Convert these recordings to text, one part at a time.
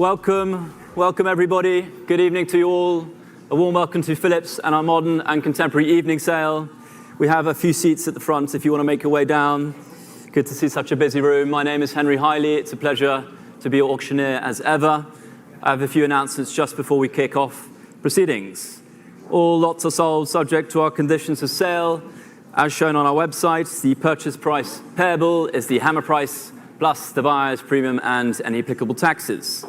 Welcome everybody. Good evening to you all. A warm welcome to Phillips and our modern and contemporary evening sale. We have a few seats at the front if you want to make your way down. Good to see such a busy room. My name is Henry Hiley. It's a pleasure to be your auctioneer as ever. I have a few announcements just before we kick off proceedings. All lots are sold subject to our conditions of sale. As shown on our website, the purchase price payable is the hammer price plus the buyer's premium and any applicable taxes.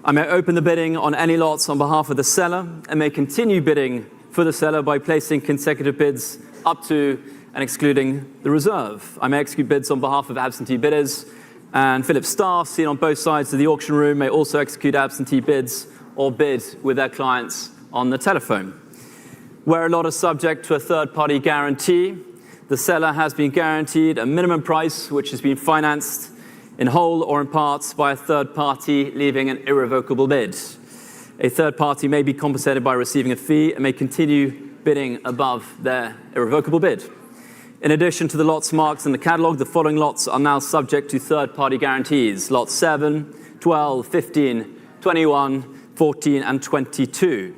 I may open the bidding on any lots on behalf of the seller and may continue bidding for the seller by placing consecutive bids up to and excluding the reserve. I may execute bids on behalf of absentee bidders, and Phillips staff seen on both sides of the auction room may also execute absentee bids or bid with their clients on the telephone. Where a lot is subject to a third-party guarantee, the seller has been guaranteed a minimum price which has been financed in whole or in parts by a third party, leaving an irrevocable bid. A third party may be compensated by receiving a fee and may continue bidding above their irrevocable bid. In addition to the lots marked in the catalogue, the following lots are now subject to third-party guarantees: lots 7, 12, 15, 21, 14, and 22.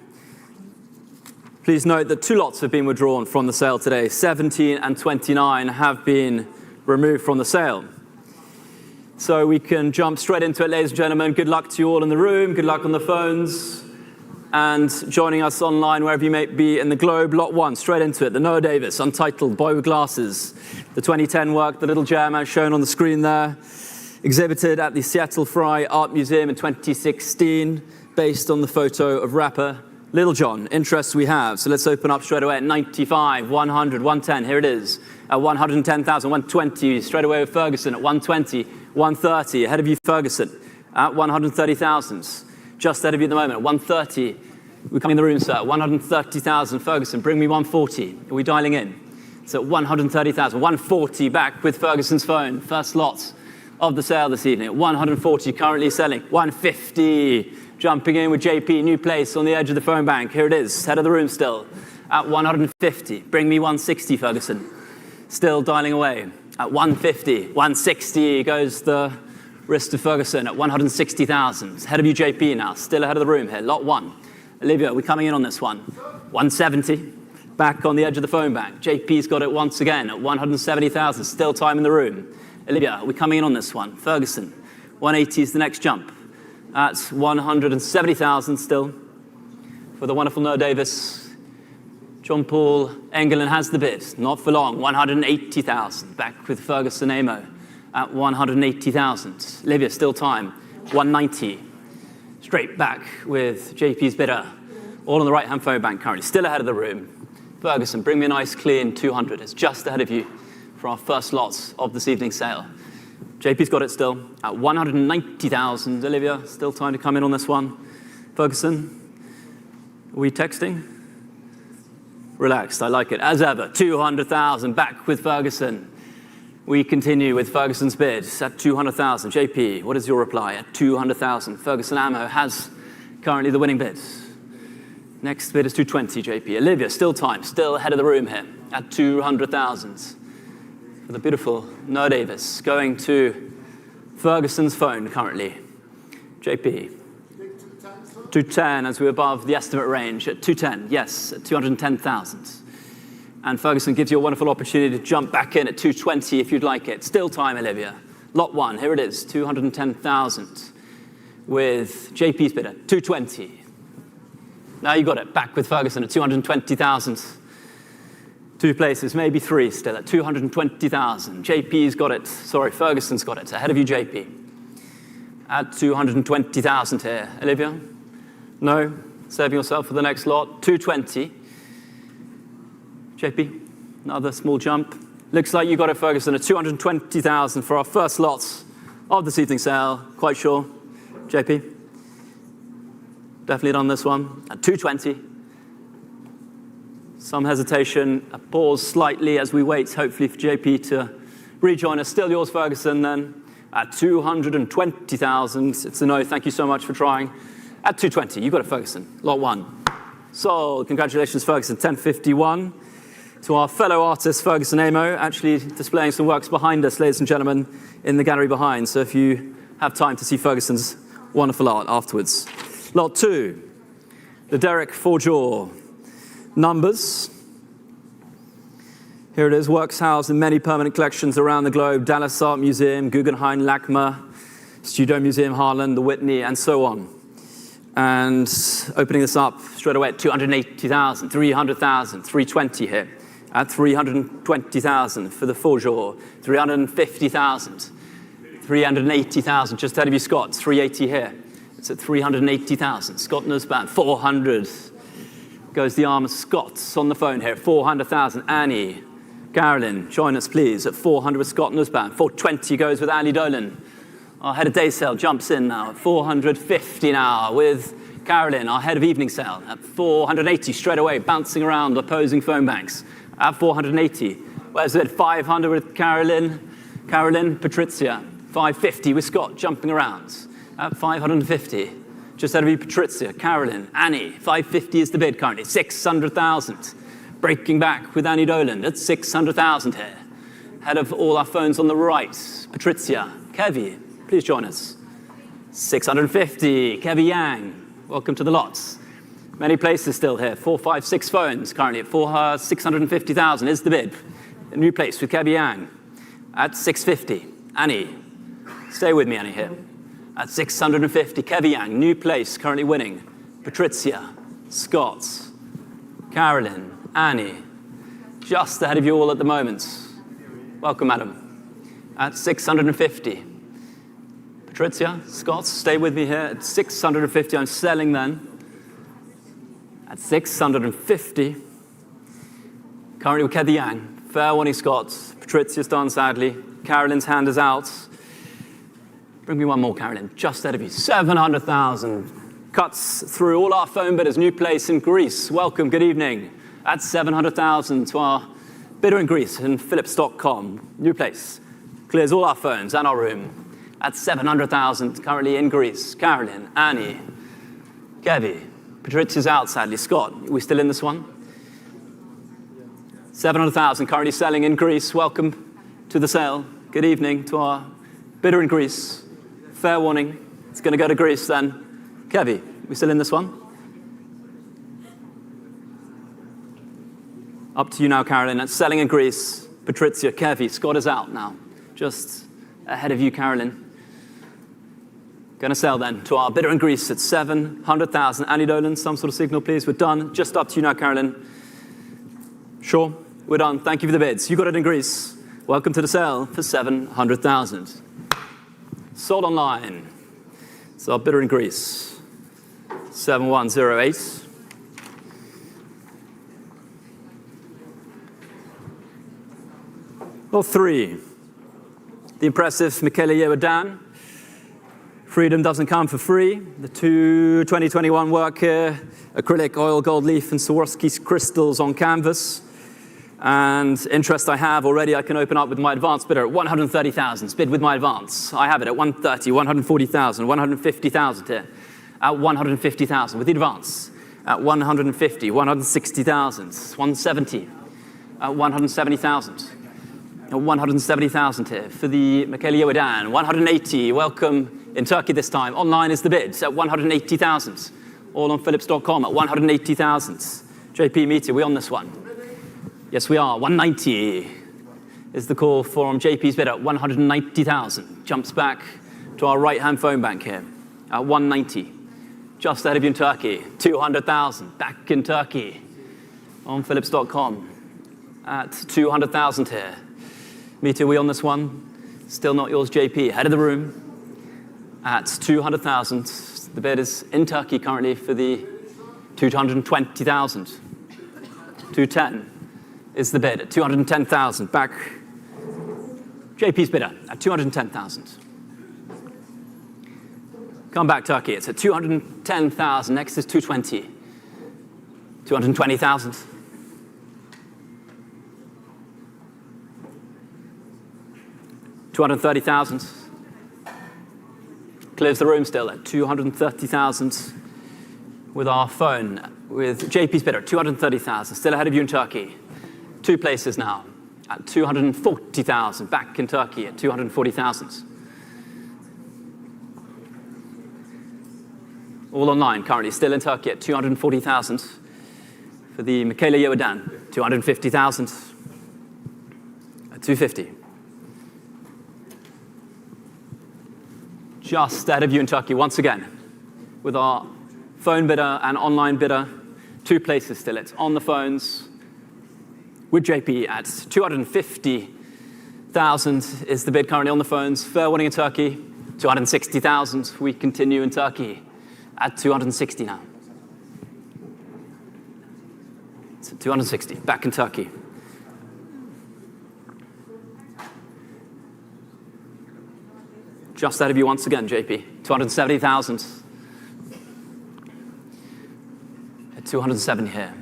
Please note that 2 lots have been withdrawn from the sale today. 17 and 29 have been removed from the sale. So we can jump straight into it, ladies and gentlemen. Good luck to you all in the room. Good luck on the phones. And joining us online, wherever you may be in the globe, lot 1, straight into it. The Noah Davis, Untitled, Boy with Glasses. The 2010 work, The Little Gem, as shown on the screen there. Exhibited at the Seattle Fry Art Museum in 2016, based on the photo of rapper Little John. Interests we have. So let's open up straight away at 95, 100, 110. Here it is. At 110,000, 120. Straight away with Ferguson at 120, 130. Ahead of you, Ferguson at 130,000. Just ahead of you at the moment, 130. We come in the room, sir. 130,000. Ferguson, bring me 140. Are we dialing in? So 130,000. 140 back with Ferguson's phone. First lot of the sale this evening. At 140, currently selling. 150. Jumping in with JP, new place on the edge of the phone bank. Here it is, head of the room still, at 150. Bring me 160, Ferguson. Still dialing away at 150. 160 goes the wrist of Ferguson at 160,000. Head of you, JP now, still ahead of the room here. Lot 1. Olivia, we're coming in on this one. 170. Back on the edge of the phone bank. JP's got it once again at 170,000. Still time in the room. Olivia, we're coming in on this one. Ferguson, 180 is the next jump. At 170,000 still for the wonderful Noah Davis. John Paul Engelin has the bid, not for long, 180,000. Back with Ferguson Amo at 180,000. Olivia, still time, 190. Straight back with JP's bidder, all on the right-hand phone bank currently, still ahead of the room. Ferguson, bring me a nice clean 200. It's just ahead of you for our first lots of this evening's sale. JP's got it still at 190,000. Olivia, still time to come in on this one. Ferguson, are we texting? Relaxed, I like it. As ever, 200,000, back with Ferguson. We continue with Ferguson's bid at 200,000. JP, what is your reply? At 200,000. Ferguson Ammo has currently the winning bid. Next bid is 220, JP. Olivia, still time, still ahead of the room here at 200,000. For the beautiful Noah Davis, going to Ferguson's phone currently. JP. 210 as we're above the estimate range at 210, yes, at 210,000. And Ferguson gives you a wonderful opportunity to jump back in at 220 if you'd like it. Still time, Olivia. Lot 1, here it is, 210,000 with JP's bidder, 220. Now you got it, back with Ferguson at 220,000. 2 places, maybe 3 still at 220,000. JP's got it, sorry, Ferguson's got it. Ahead of you, JP. At 220,000 here. Olivia? No? Saving yourself for the next lot. 220. JP, another small jump. Looks like you got it, Ferguson, at 220,000 for our first lots of this evening's sale. Quite sure? JP? Definitely done this one. At 220. Some hesitation, a pause slightly as we wait, hopefully for JP to rejoin us. Still yours, Ferguson, then at 220,000. It's a no, thank you so much for trying. At 220, you got it, Ferguson, lot 1. Sold, congratulations, Ferguson, 1051. To our fellow artist, Ferguson Amo, actually displaying some works behind us, ladies and gentlemen, in the gallery behind. So if you have time to see Ferguson's wonderful art afterwards. Lot 2, the Derek Forgeour numbers. Here it is, works housed in many permanent collections around the globe, Dallas Art Museum, Guggenheim, LACMA, Studio Museum, Harlan, the Whitney, and so on. And opening this up straight away at 280,000, 300,000, 320 here. At 320,000 for the Forgeour, 350,000, 380,000, just ahead of you, Scott, 380 here. It's at 380,000. Scott Nussbaum, 400. Goes the arm of Scott's on the phone here, 400,000. Annie, Carolyn, join us please at 400 with Scott Nussbaum. 420 goes with Ali Dolan. Our head of day sale jumps in now at 450 now with Carolyn, our head of evening sale, at 480 straight away, bouncing around opposing phone banks at 480. Where's it? 500 with Carolyn, Patrizia. 550 with Scott jumping around at 550. Just ahead of you, Patrizia, Carolyn, Annie. 550 is the bid currently. 600,000. Breaking back with Annie Dolan at 600,000 here. Head of all our phones on the right, Patrizia, Kevi, please join us. 650, Kevi Yang. Welcome to the lots. Many places still here. 4, 5, 6 phones currently at 650,000 is the bid. A new place with Kevi Yang at 650. Annie, stay with me, Annie here. At 650, Kevi Yang, new place, currently winning. Patrizia, Scott, Carolyn, Annie, just ahead of you all at the moment. Welcome, madam. At 650. Patrizia, Scott, stay with me here. At 650, I'm selling then. At 650. Currently with Kevi Yang. Fair warning, Scott. Patrizia's done, sadly. Carolyn's hand is out. Bring me one more, Carolyn. Just ahead of you. 700,000. Cuts through all our phone bidders. New place in Greece. Welcome, good evening. At 700,000 to our bidder in Greece in Phillips.com. New place. Clears all our phones and our room. At 700,000, currently in Greece. Carolyn, Annie, Kevi. Patrizia's out, sadly. Scott, are we still in this one? 700,000, currently selling in Greece. Welcome to the sale. Good evening to our bidder in Greece. Fair warning, it's going to go to Greece then. Kevi, we still in this one? Up to you now, Carolyn. It's selling in Greece. Patrizia, Kevi, Scott is out now. Just ahead of you, Carolyn. Going to sell then to our bidder in Greece at 700,000. Annie Dolan, some sort of signal, please. We're done. Just up to you now, Carolyn. Sure, we're done. Thank you for the bids. You got it in Greece. Welcome to the sale for 700,000. Sold online. It's our bidder in Greece. 7108. Lot 3. The impressive Michele Yehudan. Freedom doesn't come for free. The 2021 work here, acrylic, oil, gold leaf, and Swarovski crystals on canvas. And interest I have already, I can open up with my advanced bidder at 130,000. Bid with my advance. I have it at 130, 140,000, 150,000 here. At 150,000 with the advance. At 150, 160,000, 170, at 170,000. 170,000 here for the Michele Yehudan. 180, welcome in Turkey this time. Online is the bid at 180,000. All on Phillips.com at 180,000. JP Meter, we on this one? Yes, we are. 190 is the call from JP's bid at 190,000. Jumps back to our right-hand phone bank here at 190. Just ahead of you in Turkey, 200,000. Back in Turkey on Phillips.com at 200,000 here. Meter, we on this one? Still not yours, JP. Head of the room at 200,000. The bid is in Turkey currently for the 220,000. 210 is the bid at 210,000. Back, JP's bidder at 210,000. Come back, Turkey. It's at 210,000. Next is 220. 220,000. 230,000. Clears the room still at 230,000 with our phone, with JP's bidder at 230,000. Still ahead of you in Turkey. Two places now at 240,000. Back in Turkey at 240,000. all online currently, still in Turkey at 240,000. For the Michaela Yewadan, 250,000 at 250. Just ahead of you in Turkey once again, with our phone bidder and online bidder, 2 places still. It's on the phones with JP at 250,000 is the bid currently on the phones. Fair winning in Turkey, 260,000. We continue in Turkey at 260 now. It's at 260, back in Turkey. Just ahead of you once again, JP, 270,000. At 270 here.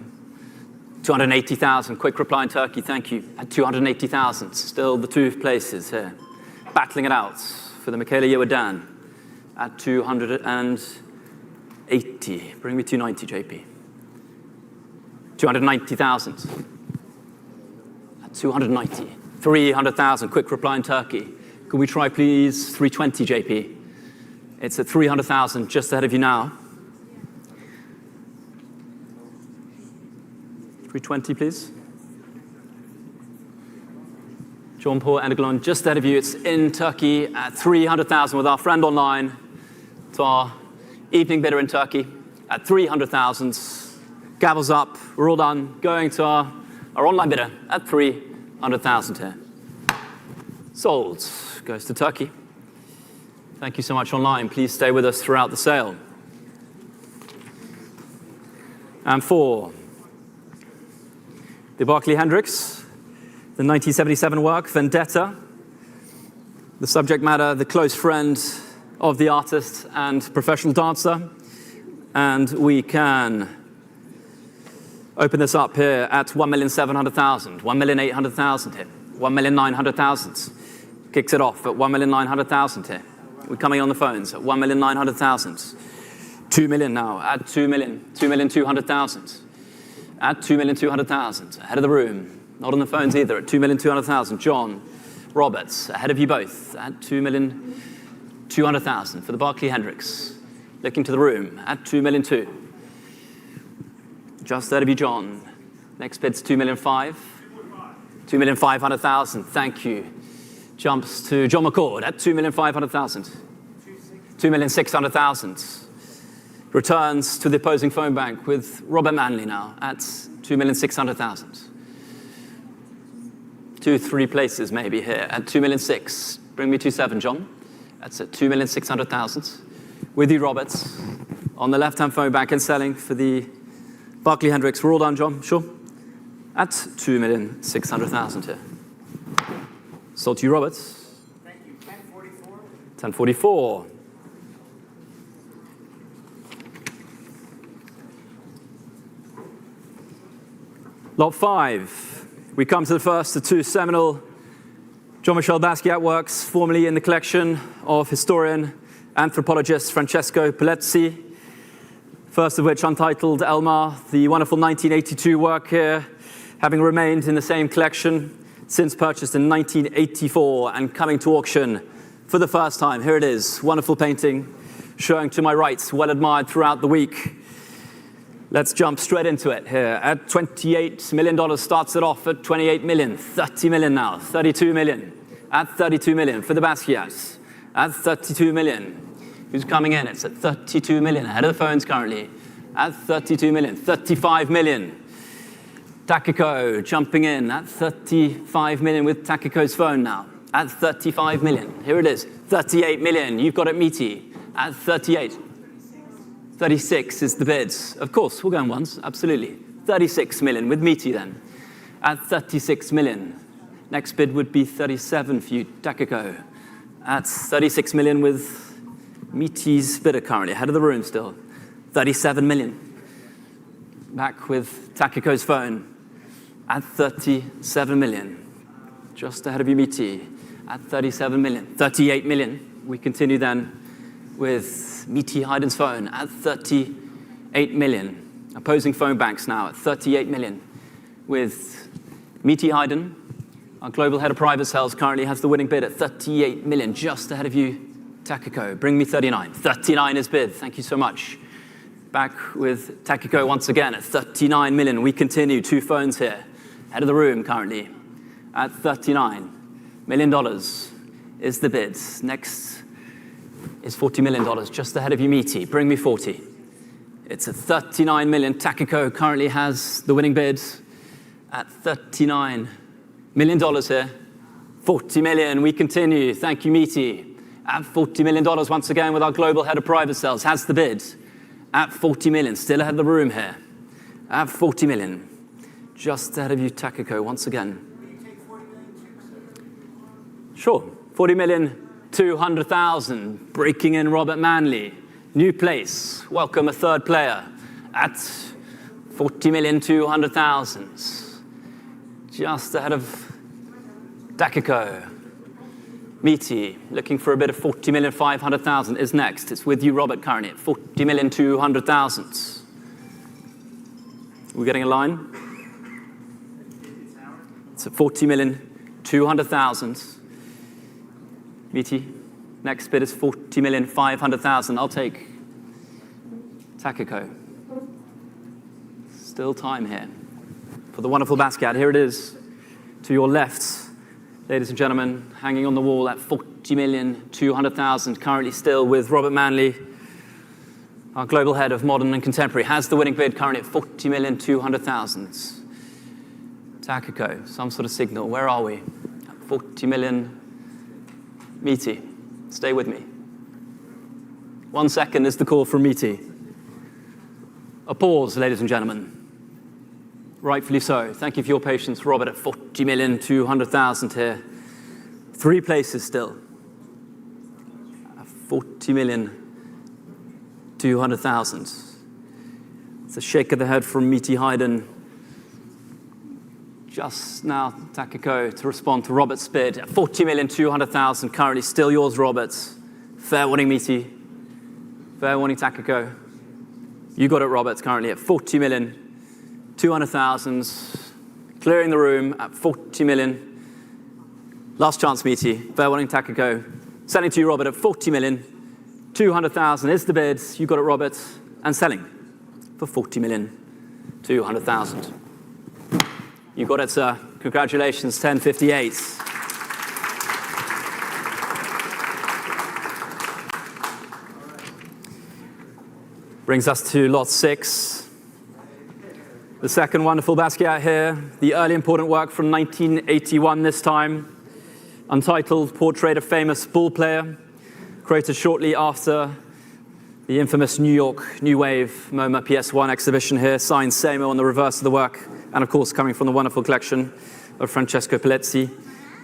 280,000, quick reply in Turkey, thank you. At 280,000, still the 2 places here. Battling it out for the Michaela Yewadan at 280. Bring me 290, JP. 290,000. At 290. 300,000, quick reply in Turkey. Could we try, please, 320, JP? It's at 300,000, just ahead of you now. 320, please. John Paul Enderglon, just ahead of you. It's in Turkey at 300,000 with our friend online. To our evening bidder in Turkey at 300,000. Gavels up, we're all done. Going to our online bidder at 300,000 here. Sold. Goes to Turkey. Thank you so much online. Please stay with us throughout the sale. And for the Barclay Hendricks, the 1977 work, Vendetta. The subject matter, the close friend of the artist and professional dancer. And we can open this up here at 1,700,000, 1,800,000 here, 1,900,000. Kicks it off at 1,900,000 here. We're coming on the phones at 1,900,000. 2 million now at 2 million, 2,200,000. At 2,200,000, ahead of the room. Not on the phones either, at 2,200,000. John Roberts, ahead of you both, at 2,200,000 for the Barclay Hendricks. Looking to the room, at 2,200,000. Just ahead of you, John. Next bid's 2,500,000. 2,500,000, thank you. Jumps to John McCord at 2,500,000. 2,600,000. Returns to the opposing phone bank with Robert Manley now at 2,600,000. 2, 3 places maybe here at 2,600,000. Bring me 2,700, John. That's at 2,600,000. With you, Roberts. On the left-hand phone bank and selling for the Barclay Hendricks. We're all done, John, sure? At 2,600,000 here. Sold to you, Roberts. Thank you. 1044. 1044. Lot 5. We come to the first of 2 seminal Jean-Michel Basquiat works, formerly in the collection of historian anthropologist Francesco Polezzi. First of which, untitled Elmar, the wonderful 1982 work here, having remained in the same collection since purchased in 1984 and coming to auction for the first time. Here it is, wonderful painting, showing to my right, well admired throughout the week. Let's jump straight into it here. At $28 million, starts it off at 28 million, 30 million now, 32 million. At 32 million for the Basquiat. At 32 million. Who's coming in? It's at 32 million, ahead of the phones currently. At 32 million, 35 million. Takiko jumping in at 35 million with Takiko's phone now. At 35 million. Here it is. 38 million. You've got it meaty. At 38. 36 is the bids. Of course, we'll go in ones. Absolutely. 36 million with meaty then. At 36 million. Next bid would be 37 for you, Takiko. At 36 million with meaty's bidder currently. Ahead of the room still. 37 million. Back with Takiko's phone. At 37 million. Just ahead of you, meaty. At 37 million. 38 million. We continue then with meaty Hayden's phone at 38 million. Opposing phone banks now at 38 million. With meaty Hayden, our global head of private sales, currently has the winning bid at 38 million. Just ahead of you, Takiko. Bring me 39. 39 is bid. Thank you so much. Back with Takiko once again at 39 million. We continue, 2 phones here. Head of the room currently at $39 million is the bid. Next is $40 million, just ahead of you, Meaty. Bring me 40. It's at 39 million. Takiko currently has the winning bid at $39 million here. 40 million, we continue. Thank you, Meaty. At $40 million once again with our global head of private sales. Has the bid at 40 million. Still ahead of the room here. At 40 million. Just ahead of you, Takiko, once again. Will you take 40 million too? Sure. 40,200,000. Breaking in Robert Manley. New place. Welcome a third player at 40,200,000. Just ahead of Takiko. Meaty, looking for a bit of 40,500,000 is next. It's with you, Robert, currently at 40,200,000. We're getting a line. It's at 40,200,000. Meaty, next bid is 40,500,000. I'll take Takiko. Still time here for the wonderful Basquiat. Here it is to your left. Ladies and gentlemen, hanging on the wall at 40,200,000, currently still with Robert Manley, our global head of modern and contemporary, has the winning bid currently at 40,200,000. Takiko, some sort of signal. Where are we? At 40 million. Meaty, stay with me. 1 second is the call from Meaty. A pause, ladies and gentlemen. Rightfully so. Thank you for your patience, Robert, at 40,200,000 here. 3 places still. 40,200,000. It's a shake of the head from Meaty Hayden. Just now, Takiko to respond to Robert's bid at 40,200,000. Currently still yours, Robert. Fair warning, Meaty. Fair warning, Takiko. You got it, Robert, currently at 40,200,000. Clearing the room at 40 million. Last chance, Meaty. Fair warning, Takiko. Selling to you, Robert, at 40,200,000 is the bid. You got it, Robert. And selling for 40,200,000. You got it, sir. Congratulations, 1058. Brings us to lot 6. The second wonderful Basquiat here. The early important work from 1981 this time. Untitled Portrait of Famous Ball Player. Created shortly after the infamous New York New Wave MoMA PS1 exhibition here. Signed Samo on the reverse of the work. And of course, coming from the wonderful collection of Francesco Pellezzi.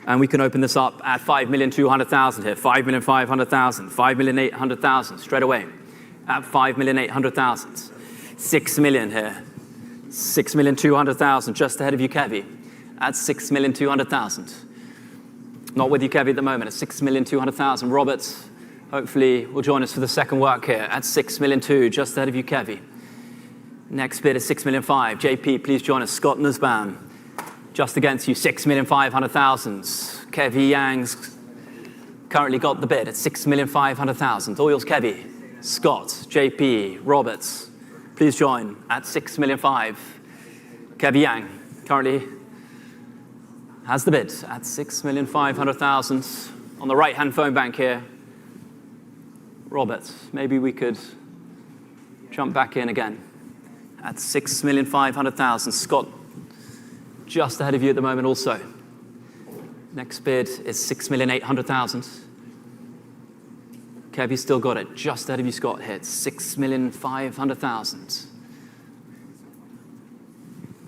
And we can open this up at 5,200,000 here. 5,500,000. 5,800,000 straight away. At 5,800,000. 6 million here. 6,200,000 just ahead of you, Kevy. At 6,200,000. Not with you, Kevy, at the moment. At 6,200,000. Robert, hopefully, will join us for the second work here. At 6,200,000, just ahead of you, Kevy. Next bid is 6,500,000. JP, please join us. Scott Nussbaum, just against you, 6,500,000. Kevy Yang's currently got the bid at 6,500,000. All yours, Kevy. Scott, JP, Roberts, please join at 6,500,000. Kevy Yang currently has the bid at 6,500,000. On the right-hand phone bank here. Roberts, maybe we could jump back in again. At 6,500,000. Scott, just ahead of you at the moment also. Next bid is 6,800,000. Kev, you still got it. Just ahead of you, Scott, hit 6,500,000.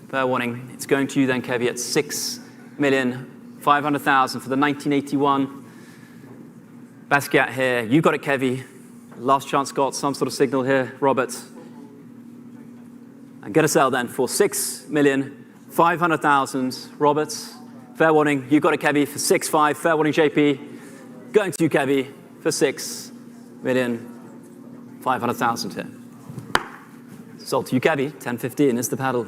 Fair warning. It's going to you then, Kevy, at 6,500,000 for the 1981 Basquiat here. You got it, Kevy. Last chance, Scott. Some sort of signal here, Robert. And get a sell then for 6,500,000. Roberts, fair warning. You got it, Kevy, for 6,500,000. Fair warning, JP. Going to you, Kevy, for 6,500,000 here. Sold to you, Kevy. 10:15 is the paddle.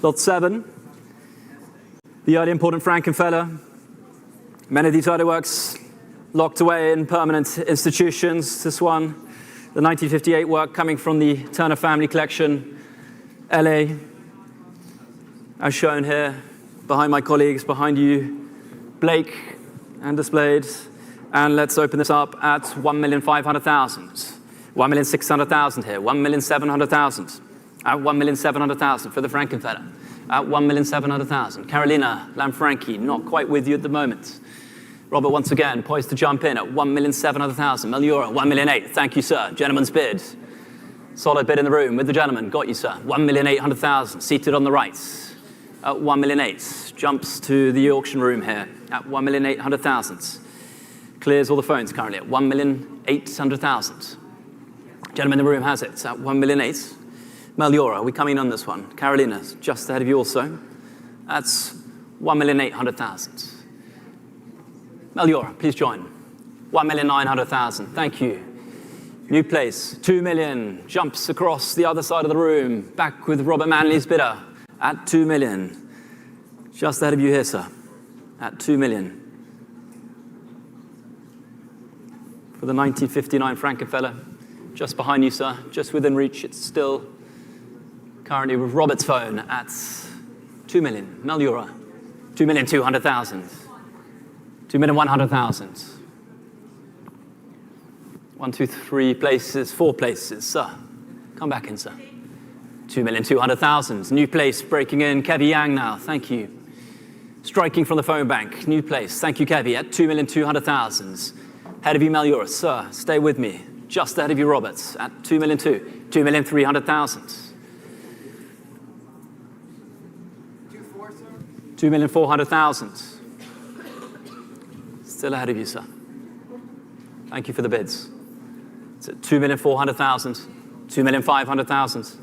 Lot 7. The early important Frankenfeller. Many of these early works locked away in permanent institutions. This one, the 1958 work coming from the Turner Family Collection, LA, as shown here, behind my colleagues, behind you, Blake, and displayed. And let's open this up at 1,500,000. 1,600,000 here, 1,700,000. At 1,700,000 for the Frankenfeller. At 1,700,000. Carolina Lanfranchi, not quite with you at the moment. Robert, once again, poised to jump in at 1,700,000. Meliora, 1,008,000. Thank you, sir. Gentleman's bid. Solid bid in the room with the gentleman. Got you, sir. 1,800,000. Seated on the right at 1,008,000. Jumps to the auction room here at 1,800,000. Clears all the phones currently at 1,800,000. Gentleman in the room has it at 1,008,000. Meliora, are we coming on this one? Carolina's just ahead of you also. That's 1,800,000. Meliora, please join. 1,900,000. Thank you. New place, 2 million. Jumps across the other side of the room. Back with Robert Manley's bidder at 2 million. Just ahead of you here, sir, at 2 million. For the 1959 Frankenfeller, just behind you, sir, just within reach. It's still currently with Robert's phone at 2 million. Meliora, 2,200,000. 2,100,000. 1, 2, 3 places, 4 places, sir. Come back in, sir. 2,200,000. New place breaking in. Kevy Yang now. Thank you. Striking from the phone bank. New place. Thank you, Kevy, at 2,200,000. Ahead of you, Meliora. Sir, stay with me. Just ahead of you, Roberts, at 2,200,000. 2,300,000. 2,400,000. Still ahead of you, sir. Thank you for the bids. It's at 2,400,000, 2,500,000.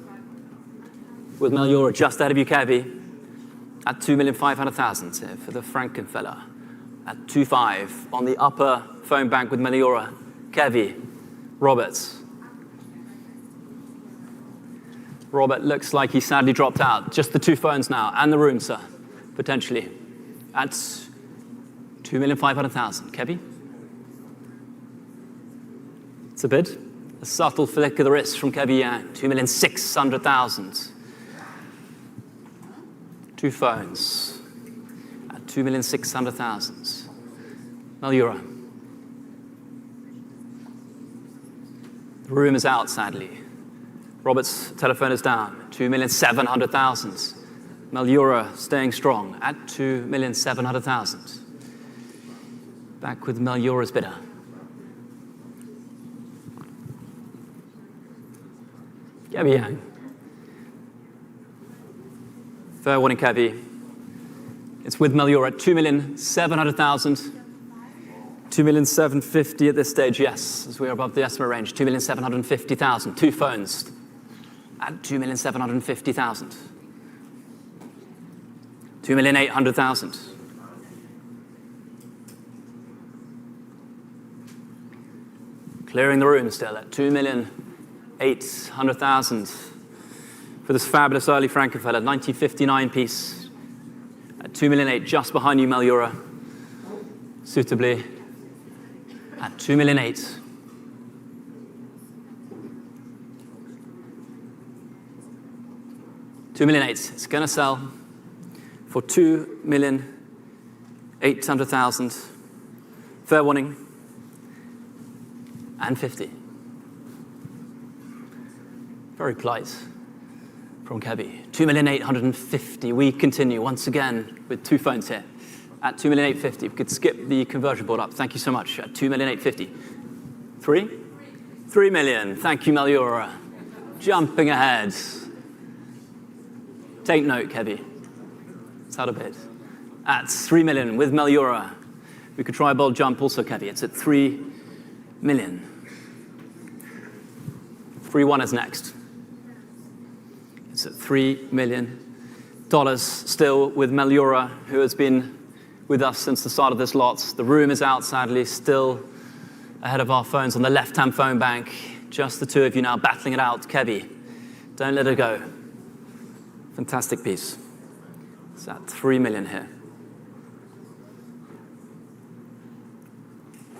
With Meliora just ahead of you, Kevy, at 2,500,000 here for the Frankenfeller. At 2,500 on the upper phone bank with Meliora, Kevy, Roberts. Robert looks like he sadly dropped out. Just the 2 phones now, and the room, sir, potentially. At 2,500,000. Kevy? It's a bid. A subtle flick of the wrist from Kevy Yang. 2,600,000. 2 phones at 2,600,000. Meliora. The room is out, sadly. Robert's telephone is down. 2,700,000. Meliora staying strong at 2,700,000. Back with Meliora's bidder. Kevy Yang. Fair warning, Kevy. It's with Meliora at 2,700,000. 2,750,000 at this stage, yes, as we are above the estimate range. 2,750,000. 2 phones at 2,750,000. 2,800,000. Clearing the room still at 2,800,000 for this fabulous early Frankenfeller, 1959 piece at 2,800,000, just behind you, Meliora, suitably at 2,800,000. 2,800,000. It's going to sell for 2,800,000. Fair warning. And 50. Very polite from Kevy. 2,850,000. We continue once again with 2 phones here at 2,850,000. We could skip the conversion board up. Thank you so much. At 2,850,000. 3? 3 million. Thank you, Meliora. Jumping ahead. Take note, Kevy. It's out of bid. At 3 million with Meliora. We could try a bold jump also, Kevy. It's at 3 million. 3-1 is next. It's at $3 million still with Meliora, who has been with us since the start of this lot. The room is out, sadly, still ahead of our phones on the left-hand phone bank. Just the 2 of you now battling it out. Kevy, don't let it go. Fantastic piece. It's at 3 million here.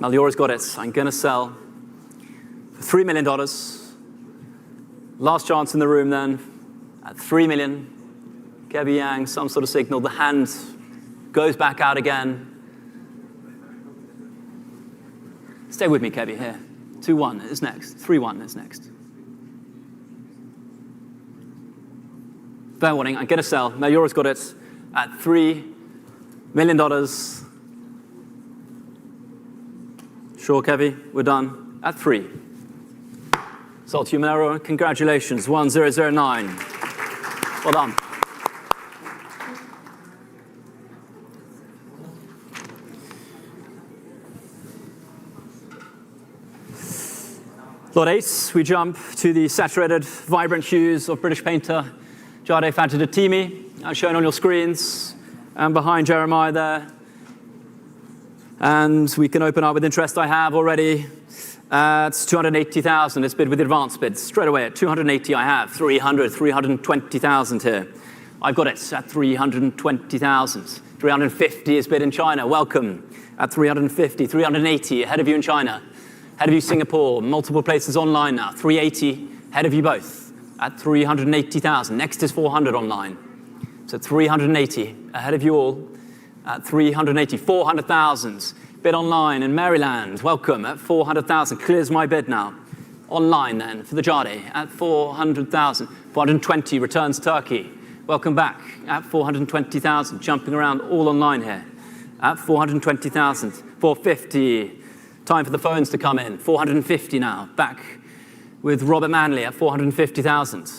Maliora's got it. I'm going to sell for $3 million. Last chance in the room then at $3 million. Kevin Yang, some sort of signal. The hand goes back out again. Stay with me, Kevin, here. 2-1 is next. 3-1 is next. Fair warning, I'm going to sell. Maliora's got it at $3 million. Sure, Kevin, we're done at 3. Sold to you, Malora. Congratulations, 1009. Well done. Lot 8, we jump to the saturated, vibrant hues of British painter Jade Fatidetimi, as shown on your screens, and behind Jeremiah there. And we can open up with interest I have already. It's 280,000. It's bid with advanced bids. Straight away at 280 I have. 300, 320,000 here. I've got it at 320,000. 350 is bid in China. Welcome at 350. 380 ahead of you in China. Ahead of you Singapore. Multiple places online now. 380 ahead of you both at 380,000. Next is 400 online. So 380 ahead of you all at 380. 400,000. Bid online in Maryland. Welcome at 400,000. Clears my bid now. Online then for the Jade at 400,000. 420 returns Turkey. Welcome back at 420,000. Jumping around all online here at 420,000. 450. Time for the phones to come in. 450 now. Back with Robert Manley at 450,000.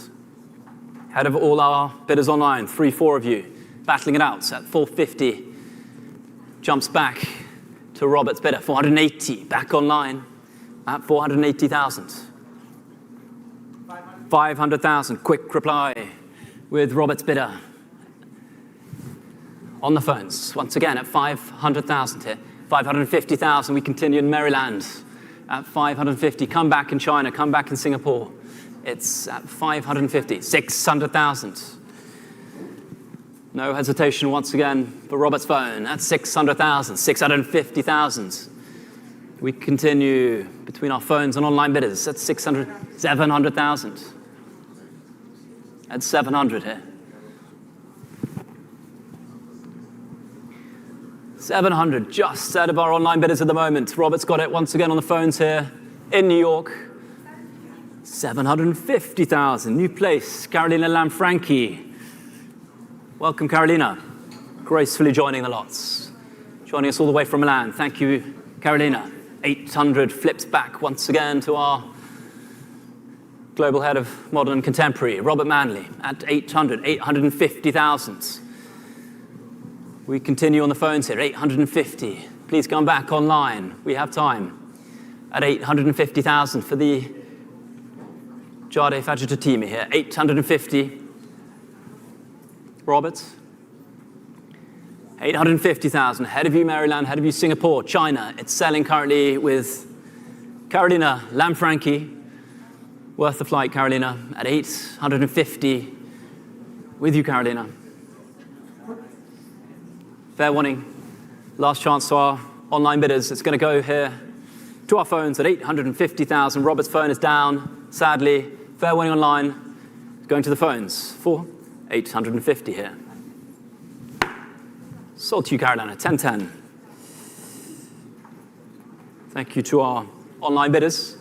Head of all our bidders online. 3-4 of you battling it out at 450. Jumps back to Robert's bidder, 480, back online at 480,000. 500,000, quick reply with Robert's bidder. On the phones, once again at 500,000 here. 550,000, we continue in Maryland at 550. Come back in China, come back in Singapore. It's at 550, 600,000. No hesitation once again for Robert's phone at 600,000, 650,000. We continue between our phones and online bidders at 700,000. At 700 here. 700, just out of our online bidders at the moment. Robert's got it once again on the phones here in New York. 750,000, new place, Carolina Lanfranchi. Welcome, Carolina. Gracefully joining the lots. Joining us all the way from Milan. Thank you, Carolina. 800 flips back once again to our global head of modern and contemporary, Robert Manley, at 800, 850,000. We continue on the phones here, 850. Please come back online. We have time. At 850,000 for the Jade Fatidetimi here, 850. Roberts, 850,000. Ahead of you, Maryland. Ahead of you, Singapore. China. It's selling currently with Carolina Lanfranchi. Worth the flight, Carolina, at 850. With you, Carolina. Fair warning. Last chance to our online bidders. It's going to go here to our phones at 850,000. Robert's phone is down, sadly. Fair warning online. Going to the phones for 850 here. Sold to you, Carolina, 1010. Thank you to our online bidders.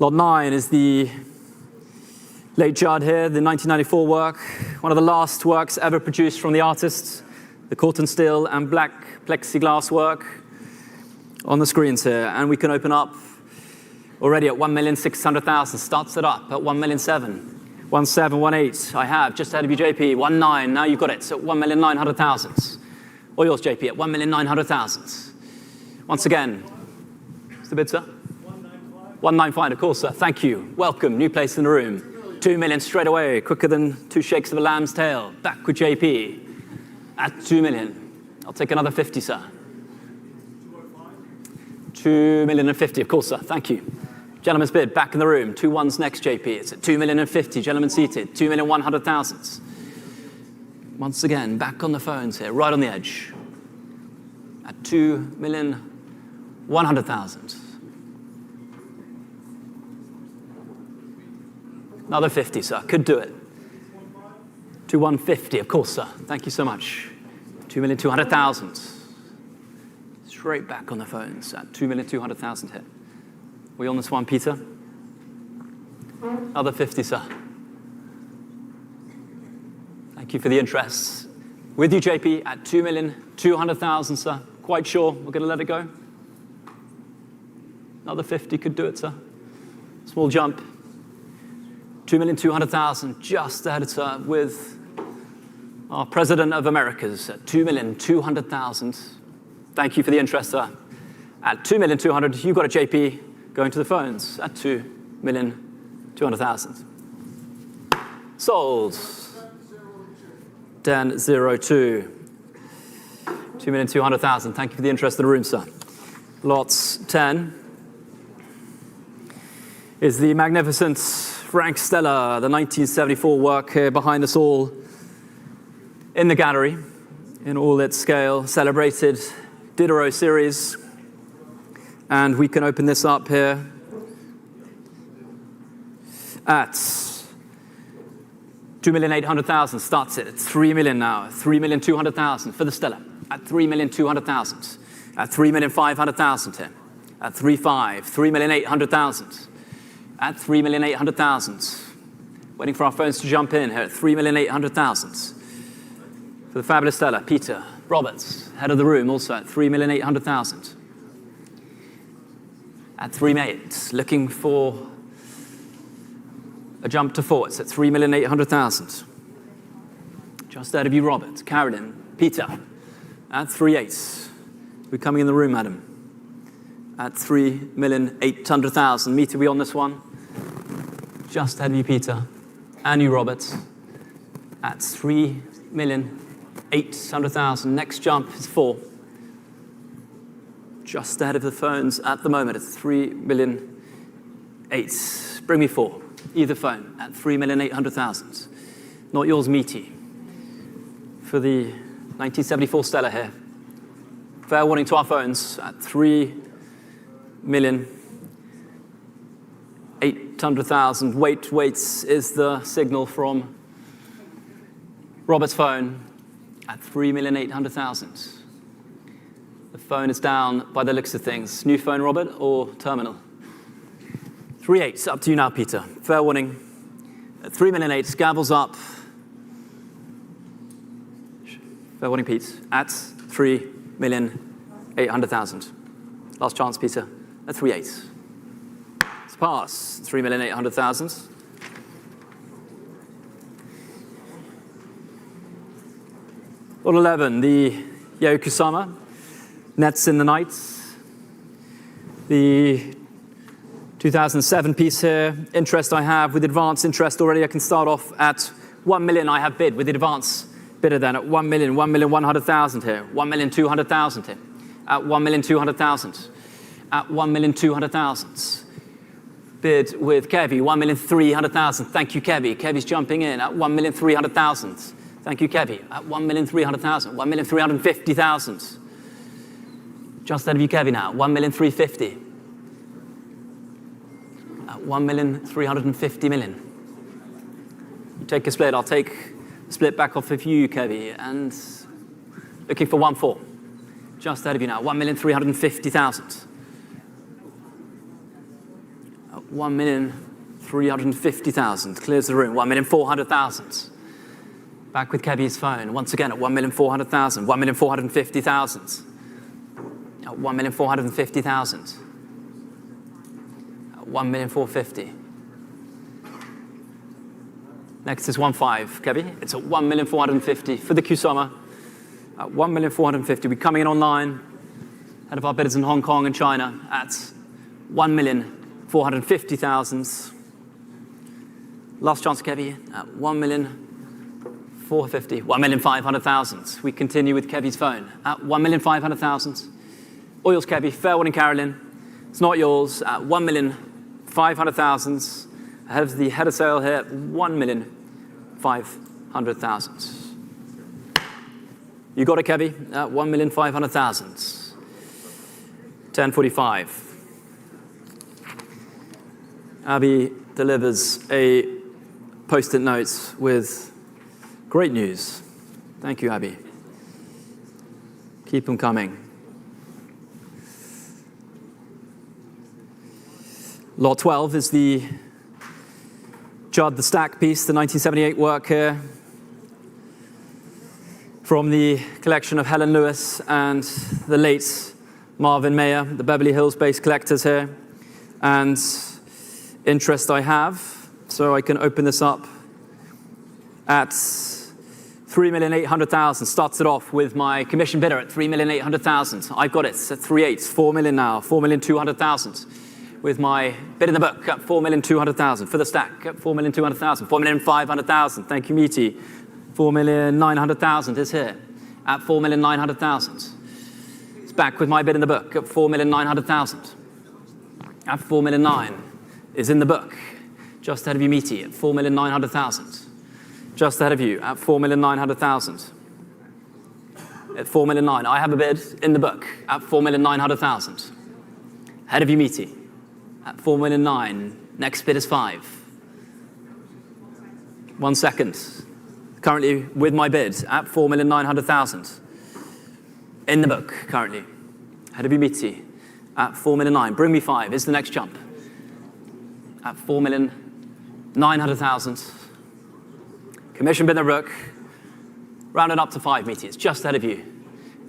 Lot 9 is the late Judd here, the 1994 work, one of the last works ever produced from the artist, the cotton steel and black plexiglass work on the screens here. And we can open up already at 1,600,000, starts it up at 1,700,000. 1718, I have, just ahead of you, JP, 19, now you've got it, so 1,900,000. All yours, JP, at 1,900,000. Once again, what's the bid, sir? 195, of course, sir, thank you. Welcome, new place in the room. 2 million straight away, quicker than 2 shakes of a lamb's tail. Back with JP at 2 million. I'll take another 50, sir. 2,050,000, of course, sir, thank you. Gentleman's bid, back in the room. 2 ones next, JP. It's at 2,050,000. Gentlemen seated. 2,100,000. Once again, back on the phones here, right on the edge. 2,100,000. Another 50, sir. Could do it. 2,150, of course, sir. Thank you so much. 2,200,000. Straight back on the phones at 2,200,000 hit. We on this one, Peter? Another 50, sir. Thank you for the interest. With you, JP, at 2,200,000, sir. Quite sure we're going to let it go? Another 50 could do it, sir. Small jump. 2,200,000, just ahead, sir, with our President of Americas at 2,200,000. Thank you for the interest, sir. At 2,200,000, you've got a JP going to the phones at 2,200,000. Sold. 10.02. 2,200,000. Thank you for the interest in the room, sir. Lots 10 is the magnificent Frank Stella, the 1974 work here behind us all in the gallery, in all its scale, celebrated Diderot series. And we can open this up here at 2,800,000, starts it at 3 million now, 3,200,000 for the Stella, at 3,200,000, at 3,500,000 here, at 3.5, 3,800,000, at 3,800,000. Waiting for our phones to jump in here at 3,800,000. For the fabulous Stella, Peter Roberts, head of the room, also at 3,800,000. At 3.8, looking for a jump to 4. It's at 3,800,000. Just ahead of you, Robert, Carolyn, Peter, at 3.8. We're coming in the room, madam. At 3,800,000. Meet we on this one? Just ahead of you, Peter, and you, Robert, at 3,800,000. Next jump is 4. Just ahead of the phones at the moment at 3,800,000. Bring me 4. Either phone at 3,800,000. Not yours, meaty. For the 1974 Stella here. Fair warning to our phones at 3,800,000. Waits is the signal from Robert's phone at 3,800,000. The phone is down by the looks of things. New phone, Robert, or terminal? 3.8, up to you now, Peter. Fair warning. At 3,800,000, gavels up. Fair warning, Pete. At 3,800,000. Last chance, Peter. At 3.8. It's pass. 3,800,000. Lot 11, the Yokosuka. Nets in the night. The 2007 piece here. Interest I have with advance interest already. I can start off at 1 million. I have bid with the advance bidder then at 1 million, 1,100,000 here, 1,200,000 here, at 1,200,000, at 1,200,000. Bid with Kevy, 1,300,000. Thank you, Kevy. Kevy's jumping in at 1,300,000. Thank you, Kevy. At 1,300,000, 1,350,000. Just ahead of you, Kevy now, 1,350,000. At 1,350,000. You take a split, I'll take a split back off of you, Kevy, and looking for 1.4. Just ahead of you now, 1,350,000. At 1,350,000, clears the room, 1,400,000. Back with Kevy's phone, once again at 1,400,000, 1,450,000. At 1,450,000. At 1,450,000. Next is 1.5, Kevy. It's at 1,450,000 for the Kusama. At 1,450,000. We're coming in online, ahead of our bidders in Hong Kong and China at 1,450,000. Last chance, Kevy, at 1,450,000, 1,500,000. We continue with Kevy's phone at 1,500,000. All yours, Kevy. Fair warning, Carolyn. It's not yours at 1,500,000. Ahead of the head of sale here at 1,500,000. You got it, Kevy, at 1,500,000. 10:45. Abby delivers a post-it note with great news. Thank you, Abby. Keep them coming. Lot 12 is the Judd the Stack piece, the 1978 work here, from the collection of Helen Lewis and the late Marvin Mayer, the Beverly Hills-based collectors here. And interest I have, so I can open this up at 3,800,000. Starts it off with my commission bidder at 3,800,000. I've got it at 3.8, 4 million now, 4,200,000. With my bid in the book at 4,200,000 for the stack at 4,200,000, 4,500,000. Thank you, Meaty. 4,900,000 is here at 4,900,000. It's back with my bid in the book at 4,900,000. At 4,900,000 is in the book, just ahead of you, Meaty, at 4,900,000. Just ahead of you at 4,900,000. At 4,900,000, I have a bid in the book at 4,900,000. Ahead of you, Meaty, at 4,900,000. Next bid is 5. 1 second. Currently with my bid at 4,900,000. In the book, currently. Ahead of you, Meaty, at 4,900,000. Bring me 5 is the next jump. At 4,900,000. Commission bid in the book, rounded up to 5, Meaty. It's just ahead of you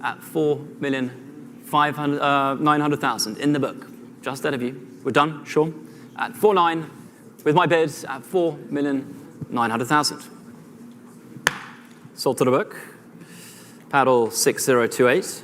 at 4,900,000 in the book. Just ahead of you. We're done, sure. At 4,900,000 with my bid at 4,900,000. Sold to the book. Paddle 6028.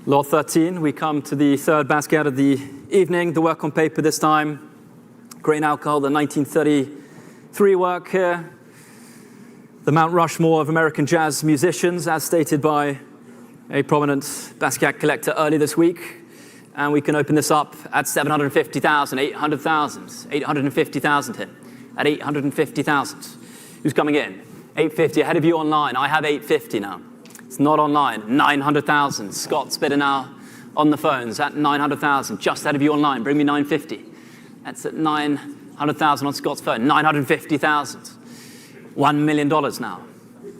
Lot 13, we come to the third basket of the evening, the work on paper this time. Grain Alcohol, the 1933 work here. The Mount Rushmore of American jazz musicians, as stated by a prominent Basquiat collector early this week. And we can open this up at 750,000, 800,000, 850,000 here. At 850,000. Who's coming in? 850, ahead of you online. I have 850 now. It's not online. 900,000. Scott's bidder now on the phones at 900,000. Just ahead of you online. Bring me 950. That's at 900,000 on Scott's phone. 950,000. $1 million now.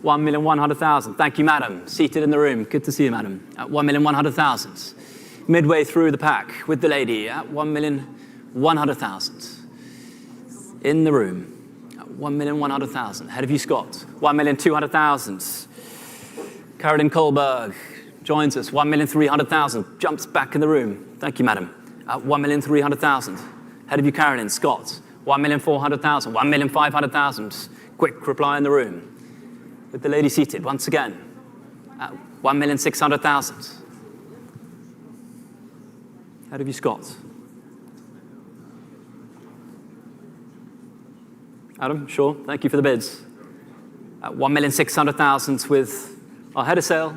1,100,000. Thank you, madam. Seated in the room. Good to see you, madam. At 1,100,000. Midway through the pack with the lady at 1,100,000. In the room at 1,100,000. Ahead of you, Scott. 1,200,000. Carolyn Kohlberg joins us, 1,300,000, jumps back in the room. Thank you, madam. At 1,300,000. Ahead of you, Carolyn, Scott, 1,400,000, 1,500,000. Quick reply in the room. With the lady seated, once again, at 1,600,000. Ahead of you, Scott. Adam, sure, thank you for the bids. At 1,600,000 with our head of sale.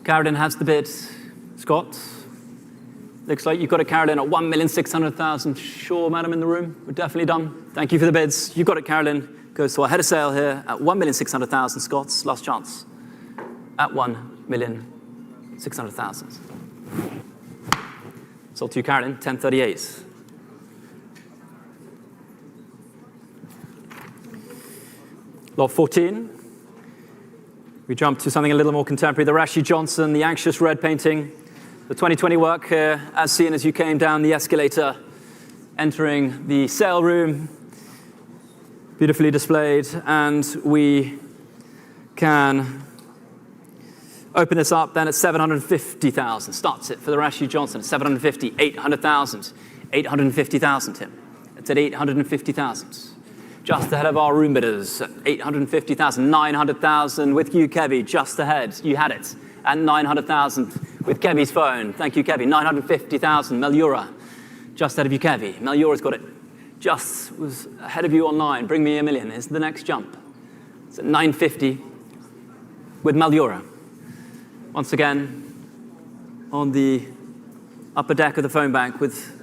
Carolyn has the bid. Scott, looks like you've got a Carolyn at 1,600,000. Sure, madam in the room, we're definitely done. Thank you for the bids. You've got it, Carolyn. Goes to our head of sale here at 1,600,000. Scott's last chance at 1,600,000. Sold to you, Carolyn, 1038. Lot 14. We jump to something a little more contemporary. The Rashi Johnson, the Anxious Red painting. The 2020 work here, as seen as you came down the escalator, entering the sale room. Beautifully displayed. And we can open this up then at 750,000. Starts it for the Rashi Johnson. 750, 800,000. 850,000 here. It's at 850,000. Just ahead of our room bidders, 850,000, 900,000 with you, Kevy, just ahead. You had it at 900,000 with Kevy's phone. Thank you, Kevy. 950,000, Melura, just ahead of you, Kevy. Melura's got it. Just was ahead of you online. Bring me $1 million is the next jump. It's at 950 with Melura. Once again, on the upper deck of the phone bank with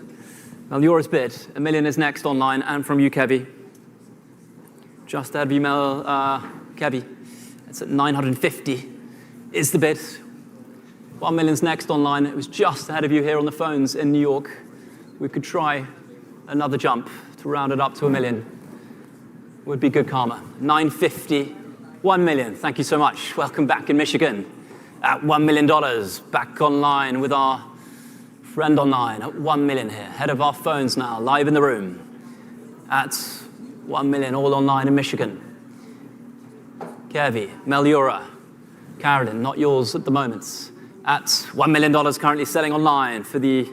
Malura's bid. $1 million is next online, and from you, Kevy. Just ahead of you, Kevy. It's at 950 is the bid. $1 million's next online. It was just ahead of you here on the phones in New York. We could try another jump to round it up to $1 million. Would be good karma. 950, $1 million. Thank you so much. Welcome back in Michigan at $1 million. Back online with our friend online at $1 million here. Head of our phones now, live in the room at $1 million, all online in Michigan. Kevi, Melura, Carolyn, not yours at the moment. At $1 million currently selling online for the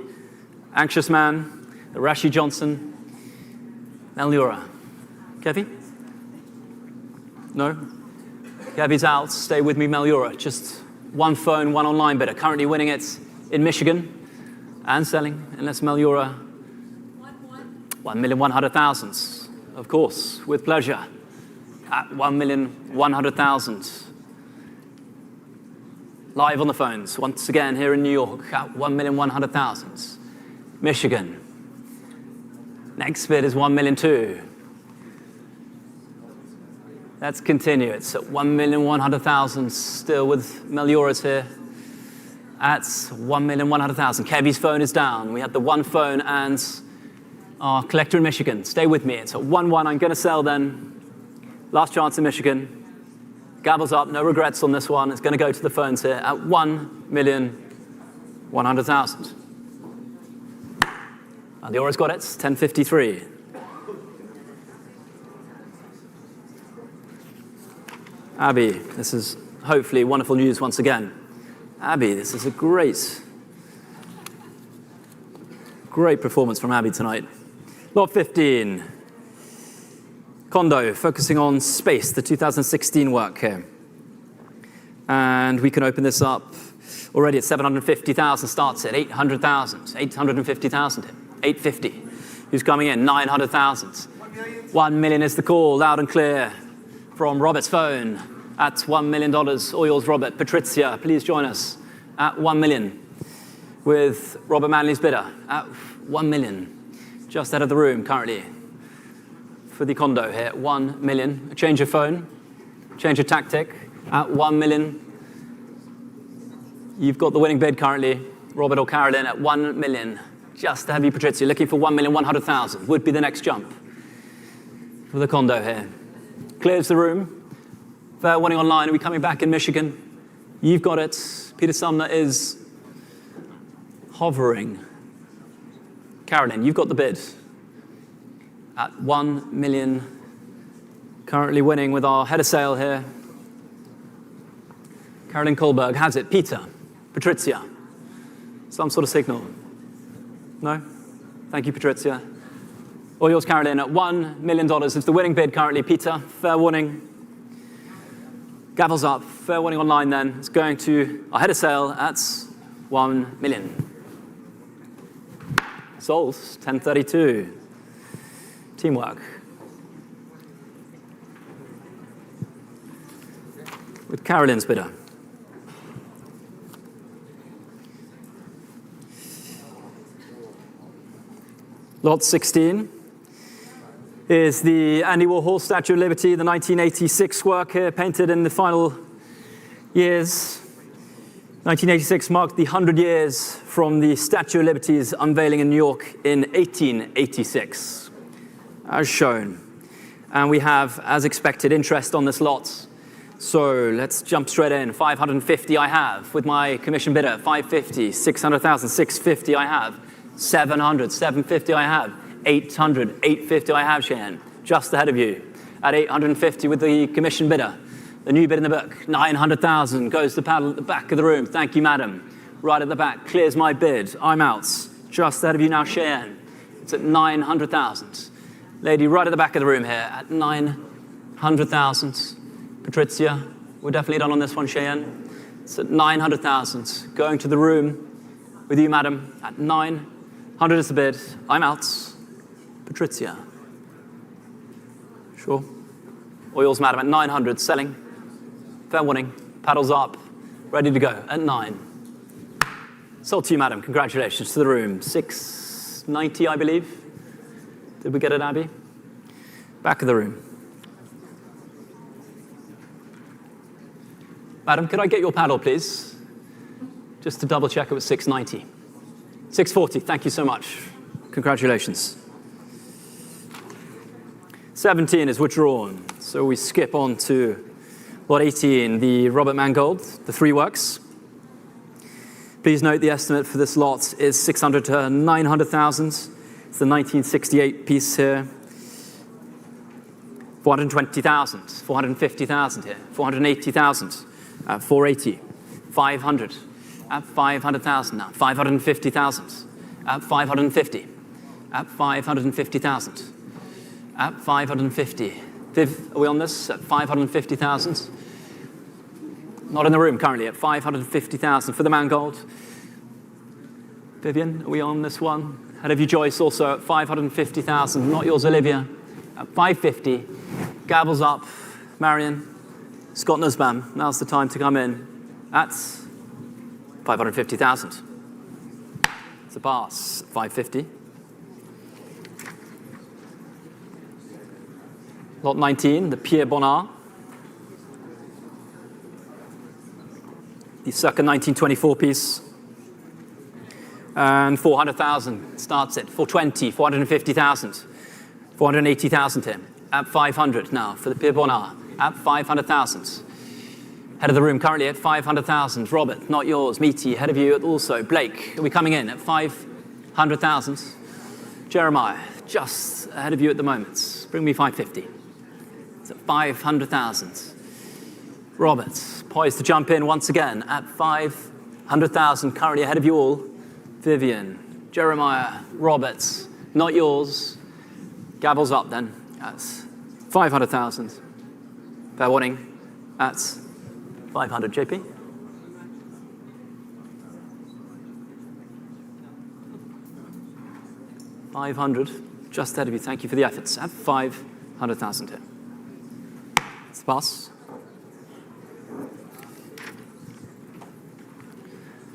anxious man, the Rashi Johnson, Melura. Kevi? No? Kevi's out. Stay with me, Melura. Just one phone, one online bidder. Currently winning it in Michigan and selling, unless Melura. 1,100,000. Of course, with pleasure. At 1,100,000. Live on the phones, once again here in New York, at 1,100,000. Michigan. Next bid is 1,200,000. Let's continue. It's at 1,100,000, still with Melura's here. At 1,100,000. Kevy's phone is down. We had the one phone and our collector in Michigan. Stay with me. It's at 1,100,000. I'm going to sell then. Last chance in Michigan. Gavels up. No regrets on this one. It's going to go to the phones here at 1,100,000. Melura's got it. 1053. Abby, this is hopefully wonderful news once again. Abby, this is a great performance from Abby tonight. Lot 15. Condo, focusing on space, the 2016 work here. And we can open this up already at 750,000, starts at 800,000, 850,000, 850. Who's coming in? 900,000. 1 million is the call, loud and clear from Robert's phone at $1 million. All yours, Robert. Patricia, please join us at 1 million with Robert Manley's bidder at 1 million. Just out of the room currently for the condo here, 1 million. Change your phone, change your tactic at 1 million. You've got the winning bid currently, Robert or Carolyn, at 1 million. Just to have you, Patricia, looking for 1,100,000 would be the next jump for the condo here. Clears the room. Fair warning online. Are we coming back in Michigan? You've got it. Peter Sumner is hovering. Carolyn, you've got the bid at 1 million. Currently winning with our head of sale here. Carolyn Kohlberg has it. Peter, Patricia. Some sort of signal. No? Thank you, Patricia. All yours, Carolyn, at $1 million is the winning bid currently. Peter, fair warning. Gavels up. Fair warning online then. It's going to our head of sale at 1 million. Sold, 1032. Teamwork. With Carolyn's bidder. Lot 16 is the Andy Warhol Statue of Liberty, the 1986 work here, painted in the final years. 1986 marked the 100 years from the Statue of Liberty's unveiling in New York in 1886, as shown. And we have, as expected, interest on this lot. So let's jump straight in. 550 I have with my commission bidder. 550, 600,000, 650 I have. 700, 750 I have. 800, 850 I have, Cheyenne. Just ahead of you at 850 with the commission bidder. The new bid in the book, 900,000, goes to paddle at the back of the room. Thank you, madam. Right at the back, clears my bid. I'm out. Just ahead of you now, Cheyenne. It's at 900,000. Lady right at the back of the room here at 900,000. Patricia, we're definitely done on this one, Cheyenne. It's at 900,000. Going to the room with you, madam, at 900 is the bid. I'm out. Patricia. Sure. Oils, madam, at 900, selling. Fair warning. Paddles up. Ready to go at 9. Sold to you, madam. Congratulations to the room. 6, 690, I believe. Did we get it, Abby? Back of the room. Madam, could I get your paddle, please? Just to double check it was 690. 640, thank you so much. Congratulations. 17 is withdrawn. So we skip on to lot 18, the Robert Mangold, the 3 works. Please note the estimate for this lot is 600 to 900,000. It's the 1968 piece here. 420,000, 450,000 here, 480,000, 480, 500, at 500,000 now, 550,000, at 550, at 550,000, at 550. Viv, are we on this? At 550,000? Not in the room currently, at 550,000 for the Mangold. Vivian, are we on this one? Ahead of you, Joyce, also at 550,000. Not yours, Olivia. At 550. Gavels up. Marion. Scott Nussbaum, now's the time to come in. At 550,000. It's a pass. 550. Lot 19, the Pierre Bonnard. The circa 1924 piece. And 400,000 starts it. 420, 450,000. 480,000 here. At 500 now for the Pierre Bonnard. At 500,000. Head of the room currently at 500,000. Robert, not yours. Meaty, head of you also. Blake, are we coming in at 500,000? Jeremiah, just ahead of you at the moment. Bring me 550. It's at 500,000. Robert, poised to jump in once again at 500,000. Currently ahead of you all. Vivian, Jeremiah, Roberts, not yours. Gavels up then. That's 500,000. Fair warning. That's 500. JP? $500. Just ahead of you. Thank you for the efforts. At 500,000 here. It's the pass.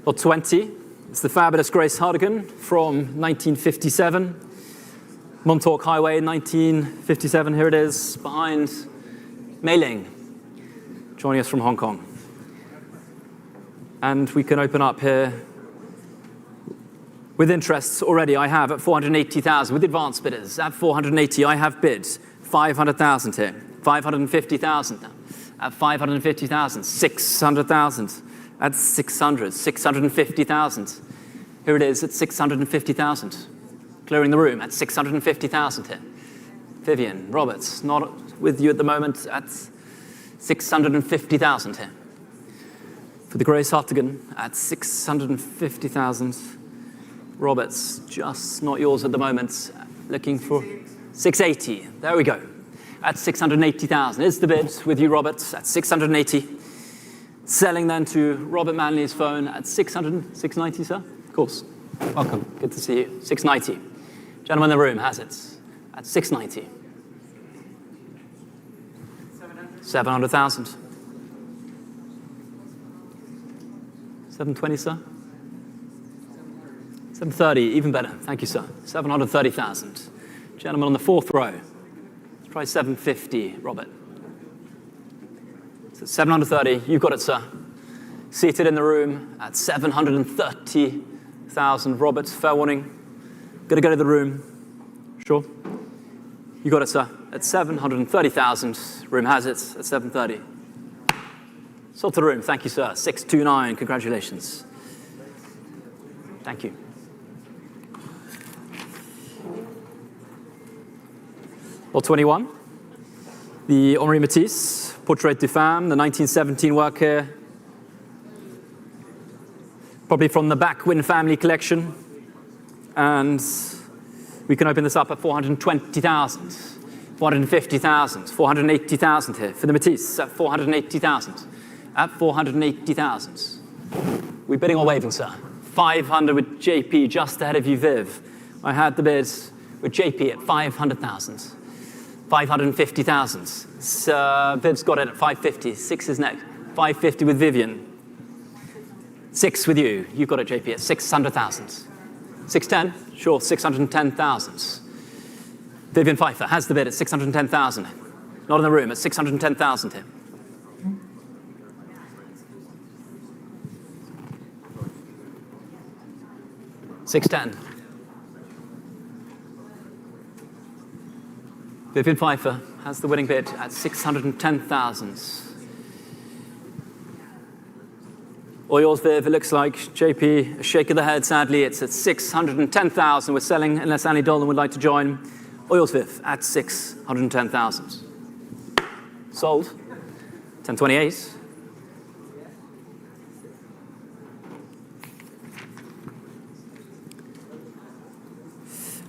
Lot 20. It's the fabulous Grace Hardigan from 1957. Montauk Highway, 1957. Here it is, behind Mei Ling, joining us from Hong Kong. And we can open up here with interests already. I have at 480,000 with advanced bidders. At 480, I have bid 500,000 here. 550,000 now. At 550,000, 600,000. At 600, 650,000. Here it is at 650,000. Clearing the room at 650,000 here. Vivian, Roberts, not with you at the moment at 650,000 here. For the Grace Hartigan at 650,000. Roberts, just not yours at the moment. Looking for 680. There we go. At 680,000 is the bid with you, Roberts, at 680. Selling then to Robert Manley's phone at 600, 690, sir? Of course. Welcome. Good to see you. 690. Gentleman in the room has it at 690. 700,000. 720, sir? 730, even better. Thank you, sir. 730,000. Gentleman on the 4th row. Let's try 750, Robert. 730, you've got it, sir. Seated in the room at 730,000. Robert, fair warning. Gonna go to the room. Sure? You got it, sir. At 730,000. Room has it at 730. Sold to the room. Thank you, sir. 629. Congratulations. Thank you. Lot 21. The Henri Matisse. Portrait de Femme, the 1917 work here. Probably from the Backwin family collection. And we can open this up at 420,000, 450,000, 480,000 here. For the Matisse, at 480,000. At 480,000. We bidding or waving, sir? 500 with JP, just ahead of you, Viv. I had the bid with JP at 500,000. 550,000. Viv's got it at 550. 6 is next. 550 with Vivian. 6 with you. You've got it, JP, at 600,000. 610? Sure, 610,000. Vivian Pfeiffer has the bid at 610,000. Not in the room, at 610,000 here. $610. Vivian Pfeiffer has the winning bid at 610,000. All yours, Viv. It looks like JP, a shake of the head, sadly. It's at 610,000. We're selling, unless Annie Dolan would like to join. All yours, Viv, at 610,000. Sold. 1028.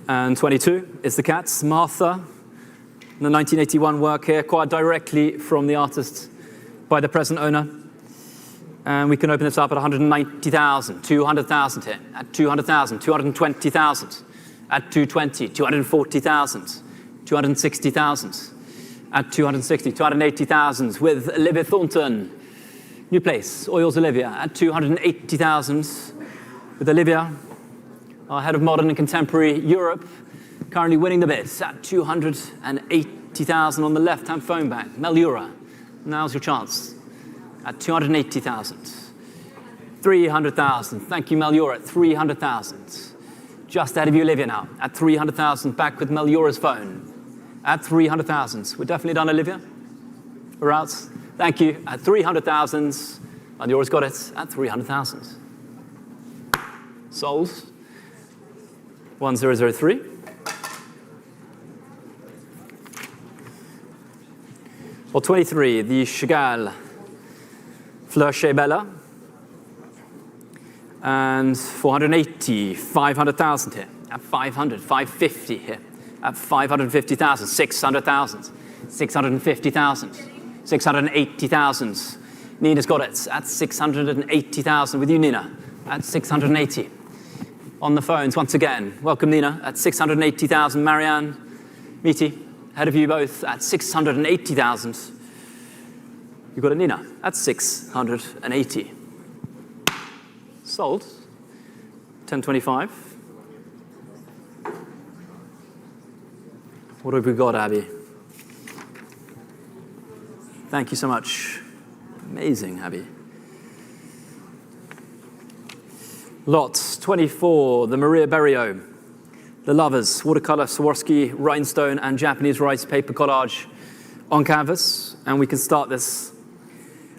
And 22 is the Cats, Martha. The 1981 work here, acquired directly from the artist by the present owner. And we can open this up at 190,000, 200,000 here, at 200,000, 220,000, at 220, 240,000, 260,000, at 260, 280,000 with Olivia Thornton. New place, Oils Olivia, at 280,000 with Olivia, our head of modern and contemporary Europe, currently winning the bid at 280,000 on the left-hand phone bank. Meliura, now's your chance at 280,000. 300,000, thank you Meliura, at 300,000. Just ahead of you Olivia now, at 300,000, back with Meliura's phone. At 300,000, we're definitely done Olivia. We're out, thank you, at 300,000. Meliura's got it at 300,000. Sold. 1003. Or 23, the Chagall Fleur Chez Bella. And 480, 500,000 here. At 500, 550 here. At 550,000, 600,000, 650,000, 680,000. Nina's got it at 680,000 with you, Nina, at 680. On the phones, once again, welcome Nina, at 680,000. Marianne, Meaty, ahead of you both at 680,000. You've got a Nina at 680. Sold. 1025. What have we got, Abby? Thank you so much. Amazing, Abby. Lot 24, the Maria Berrio. The Lovers, watercolor, Swarovski, rhinestone, and Japanese rice paper collage on canvas. And we can start this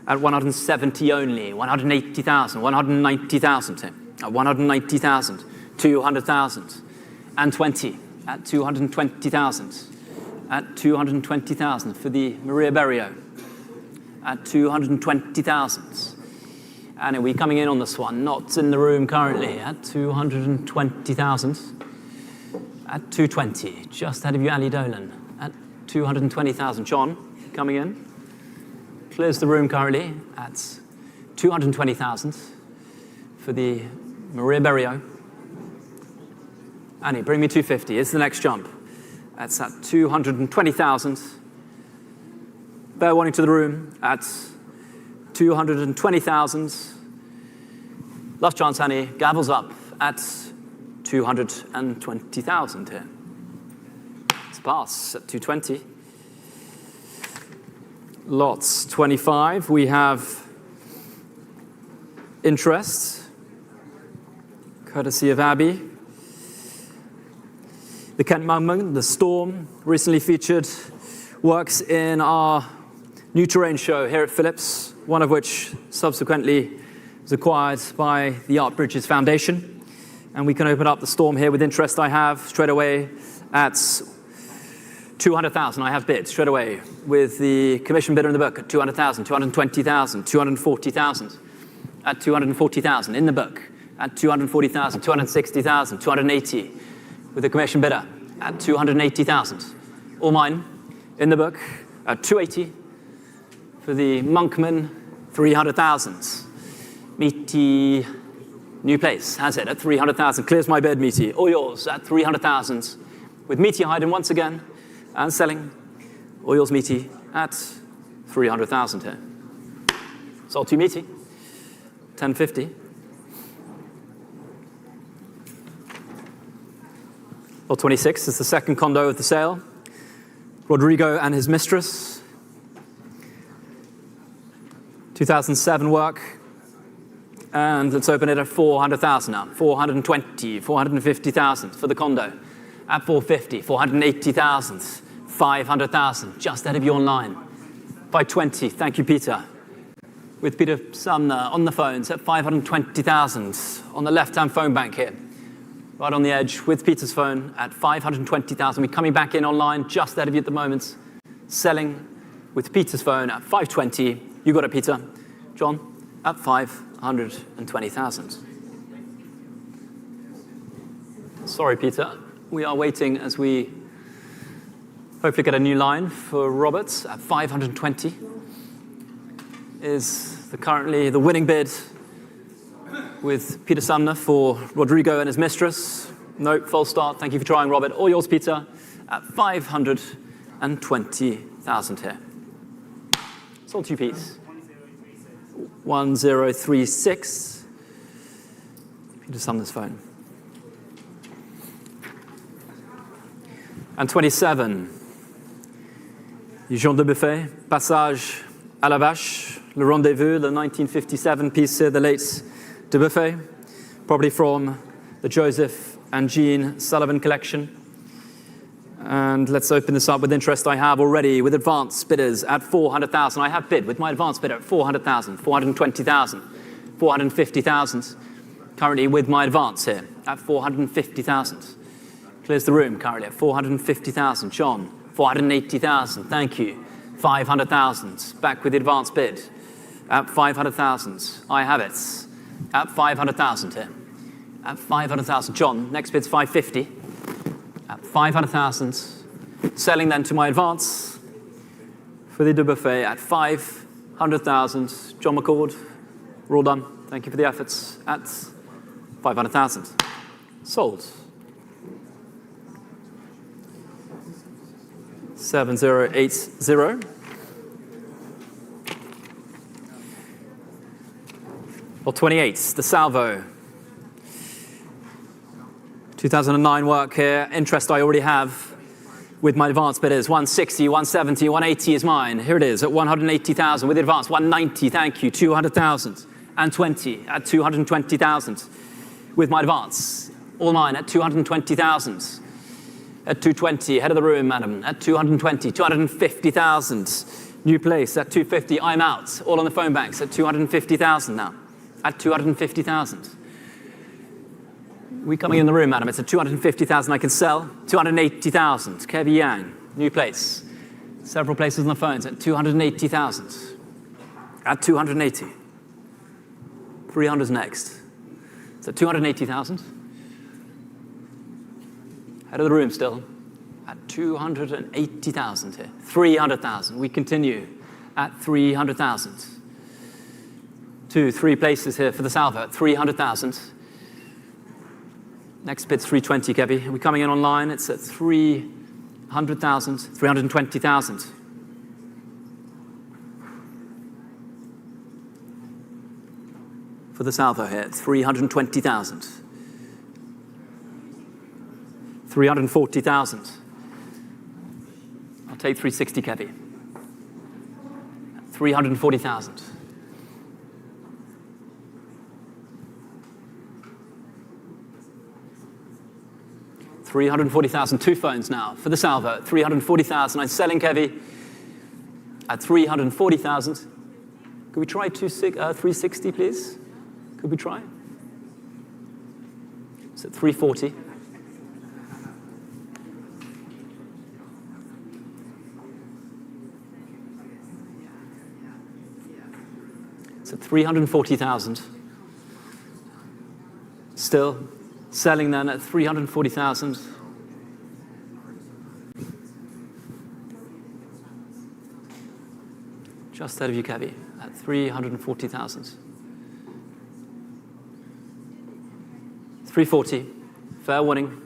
at 170 only, 180,000, 190,000, at 190,000, 200,000, and 20 at 220,000, at 220,000 for the Maria Berrio, at 220,000. And are we coming in on this one? Not in the room currently, at 220,000. At 220, just ahead of you, Ali Dolan. At 220,000, John, coming in. Clears the room currently at 220,000 for the Maria Berrio. Annie, bring me 250, it's the next jump. That's at 220,000. Bear Warning to the room at 220,000. Last chance, Annie, gavels up at 220,000 here. It's a pass at 220. Lots 25. We have interest, courtesy of Abby. The Kent Mungman, The Storm, recently featured works in our new terrain show here at Phillips, one of which subsequently was acquired by the Art Bridges Foundation. And we can open up The Storm here with interest I have straight away at 200,000. I have bid straight away with the commission bidder in the book at 200,000, 220,000, 240,000, at 240,000 in the book at 240,000, 260,000, 280 with the commission bidder at 280,000. All mine in the book at 280 for the Monkman 300,000. Meaty New Place has it at 300,000. Clears my bid, Meaty. All yours at 300,000 with Meaty hiding once again and selling. All yours, Meaty, at 300,000 here. Sold to Meaty, 1050. Lot 26 is the second condo of the sale. Rodrigo and his mistress. 2007 work. And let's open it at 400,000 now. 420, 450,000 for the condo. At 450, 480,000, 500,000, just ahead of you online. 520, thank you, Peter. With Peter Sumner on the phones at 520,000 on the left-hand phone bank here. Right on the edge with Peter's phone at 520,000. We're coming back in online, just ahead of you at the moment. Selling with Peter's phone at 520. You got it, Peter. John, at 520,000. Sorry, Peter. We are waiting as we hopefully get a new line for Roberts at 520. Is currently the winning bid with Peter Sumner for Rodrigo and his mistress. Nope, false start. Thank you for trying, Robert. All yours, Peter, at 520,000 here. Sold to you, Pete. 1036. Peter Sumner's phone. And 27. Jean de Buffet, Passage à la Vache, Le Rendezvous, the 1957 piece here, the late de Buffet, probably from the Joseph and Jean Sullivan collection. And let's open this up with interest I have already with advanced bidders at 400,000. I have bid with my advanced bidder at 400,000, 420,000, 450,000. Currently with my advance here at 450,000. Clears the room currently at 450,000. John, 480,000. Thank you. 500,000. Back with the advance bid at 500,000. I have it at 500,000 here. At 500,000. John, next bid's 550. At 500,000. Selling then to my advance for the de Buffet at 500,000. John McCord, we're all done. Thank you for the efforts at 500,000. Sold. 7080. Or 28, the Salvo. 2009 work here. Interest I already have with my advance bidders. 160, 170, 180 is mine. Here it is at 180,000 with the advance. 190, thank you. 200,000 and 20 at 220,000 with my advance. All mine at 220,000. At 220, head of the room, madam. At 220, 250,000. New place at 250. I'm out. All on the phone banks at 250,000 now. At 250,000. We coming in the room, madam. It's at 250,000 I can sell. 280,000. Kevin Yang, new place. Several places on the phones at 280,000. At 280. 300's next. It's at 280,000. Head of the room still at 280,000 here. 300,000. We continue at 300,000. 2, 3 places here for the Salvo at 300,000. Next bid's 320, Kevy. Are we coming in online? It's at 300,000, 320,000. For the Salvo here, 320,000. 340,000. I'll take 360, Kevy. 340,000. 340,000. 2 phones now for the Salvo. 340,000. I'm selling, Kevy, at 340,000. Could we try 360, please? Could we try? It's at 340. It's at 340,000. Still selling then at 340,000. Just ahead of you, Kevy, at 340,000. 340, fair warning.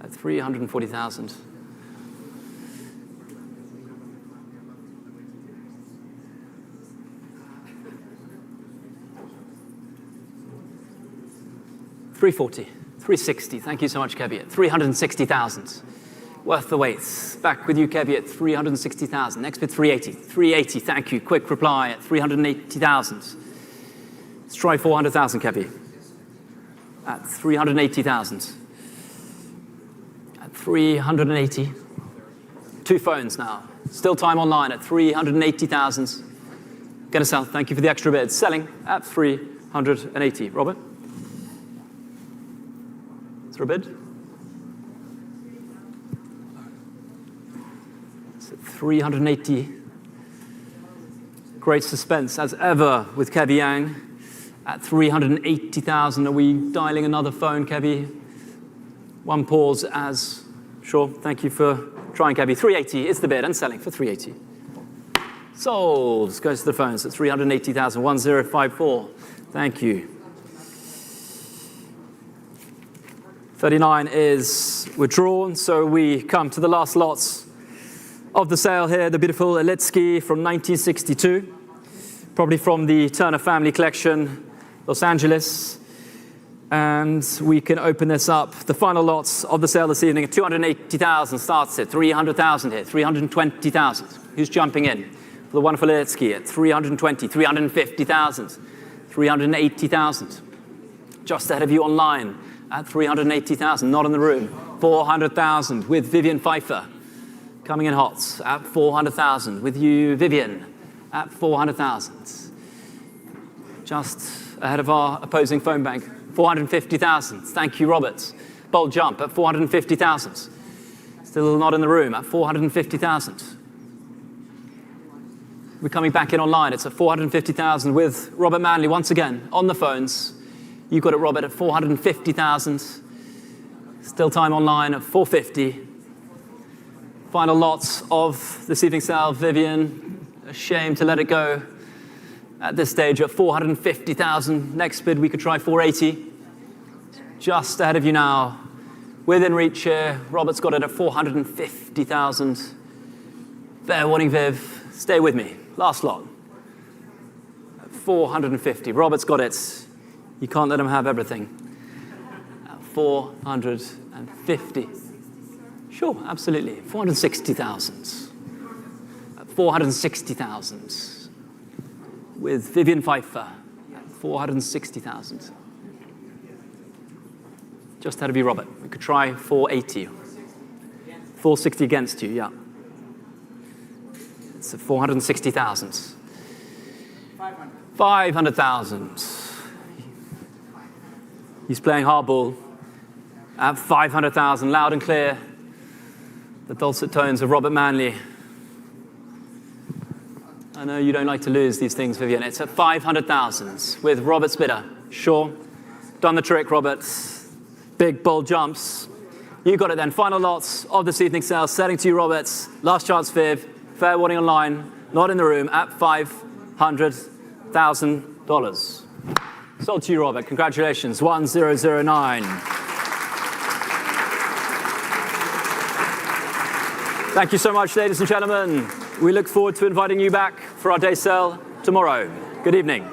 At 340,000. 340, 360. Thank you so much, Kevy, at 360,000. Worth the wait. Back with you, Kevy, at 360,000. Next bid, 380. 380, thank you. Quick reply at 380,000. Let's try 400,000, Kevy. At 380,000. At 380. Two phones now. Still time online at 380,000. Gonna sell. Thank you for the extra bid. Selling at 380. Robert? Is there a bid? It's at 380. Great suspense as ever with Kevy Yang at 380,000. Are we dialing another phone, Kevy? One pause as, sure, thank you for trying, Kevy. 380 is the bid and selling for 380. Sold. Goes to the phones at 380,000. 1054. Thank you. 39 is withdrawn, so we come to the last lots of the sale here. The beautiful Elitsky from 1962, probably from the Turner family collection, Los Angeles. And we can open this up. The final lots of the sale this evening at 280,000 starts at 300,000 here, 320,000. Who's jumping in for the wonderful Elitsky at 320, 350,000, 380,000. Just ahead of you online at 380,000, not in the room. 400,000 with Vivian Pfeiffer coming in hot at 400,000 with you, Vivian, at 400,000. Just ahead of our opposing phone bank. 450,000. Thank you, Robert. Bold jump at 450,000. Still not in the room at 450,000. We're coming back in online. It's at 450,000 with Robert Manley once again on the phones. You got it, Robert, at 450,000. Still time online at 450. Final lots of this evening's sale. Vivian, a shame to let it go at this stage at 450,000. Next bid, we could try 480. Just ahead of you now. Within reach here. Robert's got it at 450,000. Fair warning, Viv. Stay with me. Last lot. At 450. Robert's got it. You can't let him have everything. At 450. Sure, absolutely. 460,000. At 460,000. With Vivian Pfeiffer at 460,000. Just ahead of you, Robert. We could try 480. 460 against you, yeah. It's at 460,000. 500,000. He's playing hardball at 500,000, loud and clear. The dulcet tones of Robert Manley. I know you don't like to lose these things, Vivian. It's at 500,000 with Robert's bidder. Sure. Done the trick, Robert. Big, bold jumps. You got it then. Final lots of this evening's sale. Selling to you, Roberts. Last chance, Viv. Fair warning online. Not in the room at $500,000. Sold to you, Robert. Congratulations. 1009. Thank you so much, ladies and gentlemen. We look forward to inviting you back for our day sale tomorrow. Good evening.